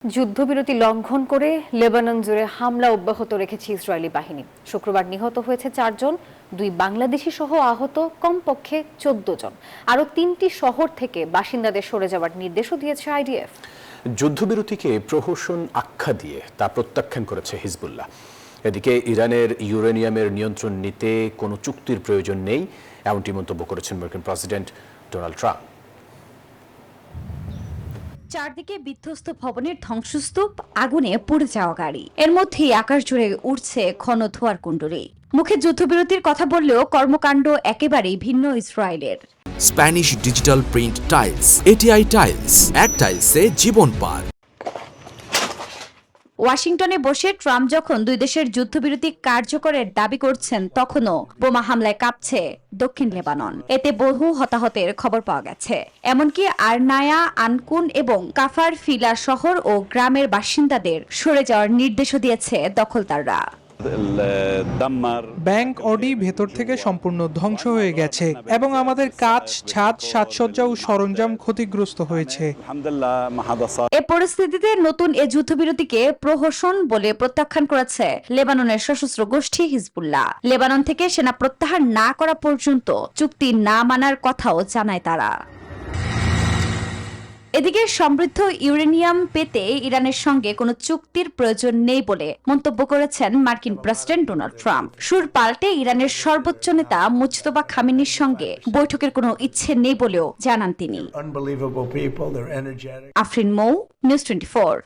যুদ্ধবিরতি লঙ্ঘন করে লেবানন জুড়ে হামলা অব্যাহত রেখেছে ইসরায়েলি বাহিনী। শুক্রবার নিহত হয়েছে 4 জন, 2 বাংলাদেশি সহ আহত কমপক্ষে 14 জন। আরও 3টি শহর থেকে বাসিন্দাদের সরে যাওয়ার নির্দেশও দিয়েছে আইডিএফ। যুদ্ধবিরতিকে প্রহসন আখ্যা দিয়ে তা প্রত্যাখ্যান করেছে হিজবুল্লাহ। এদিকে ইরানের ইউরেনিয়ামের নিয়ন্ত্রণ নিতে কোনো চুক্তির প্রয়োজন নেই, এমনটি মন্তব্য করেছেন মার্কিন প্রেসিডেন্ট ডোনাল্ড ট্রাম্প। চারদিকে বিধ্বস্ত ভবনের ধ্বংসস্তূপ, আগুনে পুড়ে যাওয়া গাড়ি, এর মধ্যেই আকাশ জুড়ে উঠছে ঘন ধোঁয়ার কুণ্ডলী। মুখে যুদ্ধবিরতির কথা বললেও কর্মকাণ্ড একেবারেই ভিন্ন ইসরায়েলের। Spanish digital print tiles, ATI tiles, এক টাইলসে জীবন পার। ওয়াশিংটনে বসে ট্রাম্প যখন দুই দেশের যুদ্ধবিরতি কার্যকরের দাবি করছেন, তখনও বোমা হামলায় কাঁপছে দক্ষিণ লেবানন। এতে বহু হতাহতের খবর পাওয়া গেছে। এমনকি আরনায়া, আনকুন এবং কাফার ফিলা শহর ও গ্রামের বাসিন্দাদের সরে যাওয়ার নির্দেশও দিয়েছে দখলদাররা। ব্যাংক অডি ভেতর থেকে সম্পূর্ণ ধ্বংস হয়ে গেছে এবং আমাদের কাচ, ছাদ, সাজসজ্জা ও সরঞ্জাম ক্ষতিগ্রস্ত হয়েছে। এ পরিস্থিতিতে নতুন এ যুদ্ধবিরতিকে প্রহসন বলে প্রত্যাখ্যান করেছে লেবাননের সশস্ত্র গোষ্ঠী হিজবুল্লাহ। লেবানন থেকে সেনা প্রত্যাহার না করা পর্যন্ত চুক্তি না মানার কথাও জানায় তারা। এদিকে সমৃদ্ধ ইউরেনিয়াম পেতে ইরানের সঙ্গে কোনো চুক্তির প্রয়োজন নেই বলে মন্তব্য করেছেন মার্কিন প্রেসিডেন্ট ডোনাল্ড ট্রাম্প। সুর পাল্টে ইরানের সর্বোচ্চ নেতা মুজতবা খামেনির সঙ্গে বৈঠকের কোনো ইচ্ছে নেই বলেও জানান তিনি। আফরিন মৌ, নিউজ 24।